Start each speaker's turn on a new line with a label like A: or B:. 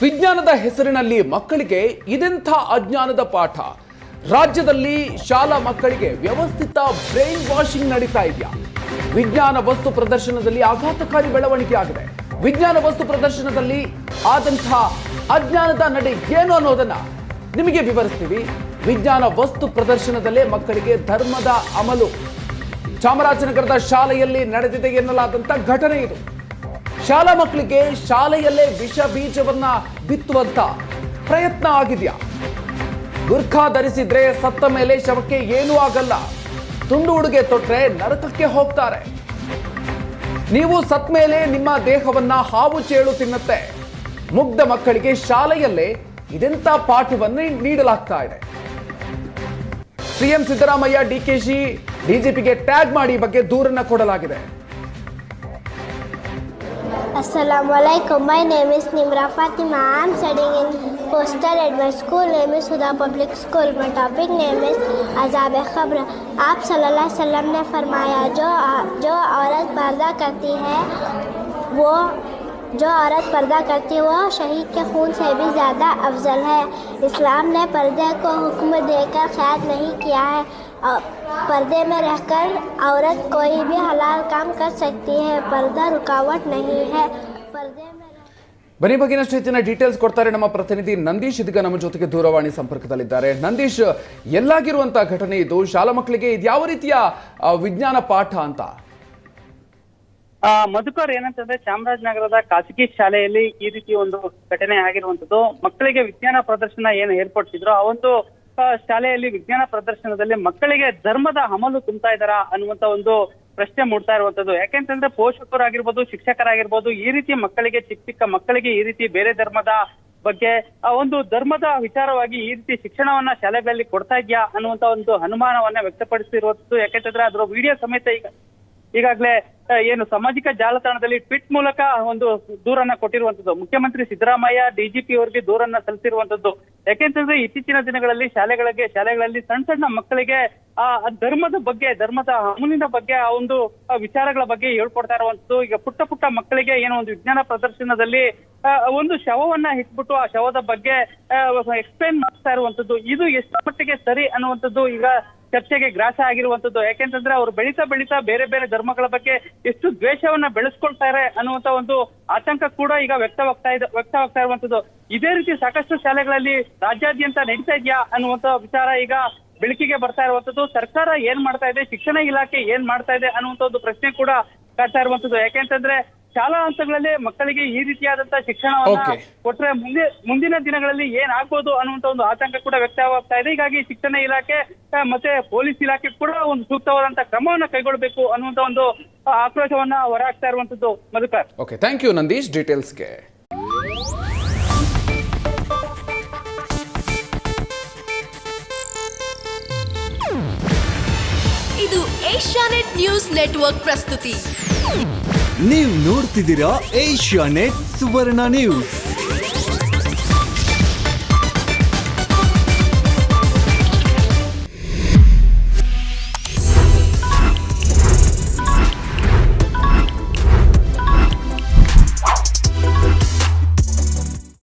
A: ವಿಜ್ಞಾನದ ಹೆಸರಿನಲ್ಲಿ ಮಕ್ಕಳಿಗೆ ಇದೆಂಥ ಅಜ್ಞಾನದ ಪಾಠ. ರಾಜ್ಯದಲ್ಲಿ ಶಾಲಾ ಮಕ್ಕಳಿಗೆ ವ್ಯವಸ್ಥಿತ ಬ್ರೈನ್ ವಾಷಿಂಗ್ ನಡೀತಾ ಇದೆಯಾ? ವಿಜ್ಞಾನ ವಸ್ತು ಪ್ರದರ್ಶನದಲ್ಲಿ ಆಘಾತಕಾರಿ ಬೆಳವಣಿಗೆ ಆಗಿದೆ. ವಿಜ್ಞಾನ ವಸ್ತು ಪ್ರದರ್ಶನದಲ್ಲಿ ಆದಂಥ ಅಜ್ಞಾನದ ನಡೆ ಏನು ಅನ್ನೋದನ್ನ ನಿಮಗೆ ವಿವರಿಸ್ತೀವಿ. ವಿಜ್ಞಾನ ವಸ್ತು ಪ್ರದರ್ಶನದಲ್ಲೇ ಮಕ್ಕಳಿಗೆ ಧರ್ಮದ ಅಮಲು. ಚಾಮರಾಜನಗರದ ಶಾಲೆಯಲ್ಲಿ ನಡೆದಿದೆ ಎನ್ನಲಾದಂಥ ಘಟನೆ ಇದು. ಶಾಲಾ ಮಕ್ಕಳಿಗೆ ಶಾಲೆಯಲ್ಲೇ ವಿಷ ಬೀಜವನ್ನ ಬಿತ್ತುವಂತ ಪ್ರಯತ್ನ ಆಗಿದೆಯಾ? ಗುರ್ಖಾ ಧರಿಸಿದ್ರೆ ಸತ್ತ ಮೇಲೆ ಶವಕ್ಕೆ ಏನೂ ಆಗಲ್ಲ, ತುಂಡು ಉಡುಗೆ ತೊಟ್ರೆ ನರಕಕ್ಕೆ ಹೋಗ್ತಾರೆ. ನೀವು ಸತ್ ಮೇಲೆ ನಿಮ್ಮ ದೇಹವನ್ನ ಹಾವು ಚೇಳು ತಿನ್ನುತ್ತೆ. ಮುಗ್ಧ ಮಕ್ಕಳಿಗೆ ಶಾಲೆಯಲ್ಲೇ ಇದೆಂತ ಪಾಠವನ್ನು ನೀಡಲಾಗ್ತಾ ಇದೆ. ಸಿಎಂ ಸಿದ್ದರಾಮಯ್ಯ ಡಿಕೆಶಿ ಡಿಜಿಪಿಗೆ ಟ್ಯಾಗ್ ಮಾಡಿ ಬಗ್ಗೆ ದೂರನ್ನ ಕೊಡಲಾಗಿದೆ.
B: Assalamualaikum. My name is Nimra Fatima. I am studying in Coastal Advanced School. Name is Huda Public School. My topic name is Azab Khabr. आप सल्लल्लाहु अलैहि वसल्लम ने फरमाया जो औरत पर्दा करती है वो शहीद के खून से भी ज़्यादा अफजल है. इस्लाम ने पर्दे को हुक्म देकर क़ैद नहीं किया है. पर्दे में रहकर औरत कोई भी हलाल काम कर सकती है. पर्दा रुकावट नहीं है. पर्दे में
A: ಬನ್ನಿ ಬಗ್ಗಿನಷ್ಟು ಹೆಚ್ಚಿನ ಡೀಟೇಲ್ಸ್ ಕೊಡ್ತಾರೆ ನಮ್ಮ ಪ್ರತಿನಿಧಿ ನಂದೀಶ್. ಇದೀಗ ನಮ್ಮ ಜೊತೆಗೆ ದೂರವಾಣಿ ಸಂಪರ್ಕದಲ್ಲಿದ್ದಾರೆ. ನಂದೀಶ್, ಎಲ್ಲಾಗಿರುವಂತಹ ಘಟನೆ ಇದು? ಶಾಲಾ ಮಕ್ಕಳಿಗೆ ಇದು ಯಾವ ರೀತಿಯ ವಿಜ್ಞಾನ ಪಾಠ ಅಂತ?
C: ಮಧುಕರ್, ಏನಂತಂದ್ರೆ ಚಾಮರಾಜನಗರದ ಖಾಸಗಿ ಶಾಲೆಯಲ್ಲಿ ಈ ರೀತಿ ಒಂದು ಘಟನೆ ಆಗಿರುವಂತದ್ದು. ಮಕ್ಕಳಿಗೆ ವಿಜ್ಞಾನ ಪ್ರದರ್ಶನ ಏನು ಏರ್ಪಡಿಸಿದ್ರು ಆ ಒಂದು ಶಾಲೆಯಲ್ಲಿ ವಿಜ್ಞಾನ ಪ್ರದರ್ಶನದಲ್ಲಿ ಮಕ್ಕಳಿಗೆ ಧರ್ಮದ ಅಮಲು ತುಂಬ್ತಾ ಇದ್ದಾರಾ ಅನ್ನುವಂತ ಒಂದು ಪ್ರಶ್ನೆ ಮೂಡ್ತಾ ಇರುವಂತದ್ದು. ಯಾಕೆಂತಂದ್ರೆ ಪೋಷಕರಾಗಿರ್ಬೋದು, ಶಿಕ್ಷಕರಾಗಿರ್ಬೋದು, ಈ ರೀತಿ ಮಕ್ಕಳಿಗೆ ಚಿಕ್ಕ ಮಕ್ಕಳಿಗೆ ಈ ರೀತಿ ಬೇರೆ ಧರ್ಮದ ಬಗ್ಗೆ ಆ ಒಂದು ಧರ್ಮದ ವಿಚಾರವಾಗಿ ಈ ರೀತಿ ಶಿಕ್ಷಣವನ್ನ ಶಾಲೆಗಳಲ್ಲಿ ಕೊಡ್ತಾ ಇದೆಯಾ ಅನ್ನುವಂತ ಒಂದು ಅನುಮಾನವನ್ನ ವ್ಯಕ್ತಪಡಿಸಿರುವಂತದ್ದು. ಯಾಕೆಂತಂದ್ರೆ ಅದರ ವಿಡಿಯೋ ಸಮೇತ ಈಗಾಗಲೇ ಏನು ಸಾಮಾಜಿಕ ಜಾಲತಾಣದಲ್ಲಿ ಟ್ವೀಟ್ ಮೂಲಕ ಒಂದು ದೂರನ್ನ ಕೊಟ್ಟಿರುವಂತದ್ದು. ಮುಖ್ಯಮಂತ್ರಿ ಸಿದ್ದರಾಮಯ್ಯ ಡಿಜಿಪಿ ಅವರಿಗೆ ದೂರನ್ನ ಸಲ್ಲಿಸಿರುವಂತದ್ದು. ಯಾಕೆಂತಂದ್ರೆ ಇತ್ತೀಚಿನ ದಿನಗಳಲ್ಲಿ ಶಾಲೆಗಳಲ್ಲಿ ಸಣ್ಣ ಮಕ್ಕಳಿಗೆ ಆ ಧರ್ಮದ ಅಮಲಿನ ಬಗ್ಗೆ ಆ ಒಂದು ವಿಚಾರಗಳ ಬಗ್ಗೆ ಹೇಳ್ಕೊಡ್ತಾ ಇರುವಂತದ್ದು. ಈಗ ಪುಟ್ಟ ಮಕ್ಕಳಿಗೆ ಏನೋ ಒಂದು ವಿಜ್ಞಾನ ಪ್ರದರ್ಶನದಲ್ಲಿ ಒಂದು ಶವವನ್ನ ಇಟ್ಬಿಟ್ಟು ಆ ಶವದ ಬಗ್ಗೆ ಎಕ್ಸ್ಪ್ಲೈನ್ ಮಾಡ್ತಾ ಇರುವಂತದ್ದು. ಇದು ಎಷ್ಟು ಮಟ್ಟಿಗೆ ಸರಿ ಅನ್ನುವಂಥದ್ದು ಈಗ ಚರ್ಚೆಗೆ ಗ್ರಾಸ ಆಗಿರುವಂತದ್ದು. ಯಾಕೆಂತಂದ್ರೆ ಅವರು ಬೆಳೀತಾ ಬೇರೆ ಧರ್ಮಗಳ ಬಗ್ಗೆ ಎಷ್ಟು ದ್ವೇಷವನ್ನ ಬೆಳೆಸ್ಕೊಳ್ತಾರೆ ಅನ್ನುವಂತ ಒಂದು ಆತಂಕ ಕೂಡ ಈಗ ವ್ಯಕ್ತವಾಗ್ತಾ ಇರುವಂತದ್ದು. ಇದೇ ರೀತಿ ಸಾಕಷ್ಟು ಶಾಲೆಗಳಲ್ಲಿ ರಾಜ್ಯಾದ್ಯಂತ ನಡೀತಾ ಇದೆಯಾ ಅನ್ನುವಂತ ವಿಚಾರ ಈಗ ಬೆಳಕಿಗೆ ಬರ್ತಾ ಇರುವಂತದ್ದು. ಸರ್ಕಾರ ಏನ್ ಮಾಡ್ತಾ ಇದೆ, ಶಿಕ್ಷಣ ಇಲಾಖೆ ಏನ್ ಮಾಡ್ತಾ ಇದೆ ಅನ್ನುವಂತ ಒಂದು ಪ್ರಶ್ನೆ ಕೂಡ ಕಾಡ್ತಾ ಇರುವಂತದ್ದು. ಯಾಕೆಂತಂದ್ರೆ ಶಾಲಾ ಹಂತಗಳಲ್ಲಿ ಮಕ್ಕಳಿಗೆ ಈ ರೀತಿಯಾದಂತಹ ಶಿಕ್ಷಣವನ್ನ ಕೊಟ್ರೆ ಮುಂದಿನ ದಿನಗಳಲ್ಲಿ ಏನಾಗ್ಬೋದು ಅನ್ನುವಂತ ಒಂದು ಆತಂಕ ಕೂಡ ವ್ಯಕ್ತವಾಗ್ತಾ ಇದೆ. ಹೀಗಾಗಿ ಶಿಕ್ಷಣ ಇಲಾಖೆ ಮತ್ತೆ ಪೊಲೀಸ್ ಇಲಾಖೆ ಕೂಡ ಒಂದು ಸೂಕ್ತವಾದಂತಹ ಕ್ರಮವನ್ನ ಕೈಗೊಳ್ಳಬೇಕು ಅನ್ನುವಂತ ಒಂದು ಆಕ್ರೋಶವನ್ನ ಹೊರಹಾಕ್ತಾ ಇರುವಂತದ್ದು. Madhukar,
A: okay, thank you Nandeesh ಡೀಟೇಲ್ಸ್ಗೆ.
D: ಇದು ಏಷ್ಯಾನೆಟ್ ನ್ಯೂಸ್ ನೆಟ್ವರ್ಕ್ ಪ್ರಸ್ತುತಿ.
E: ನೀವು ನೋಡ್ತಿದ್ದೀರಾ ಏಷ್ಯಾನೆಟ್ ಸುವರ್ಣ ನ್ಯೂಸ್.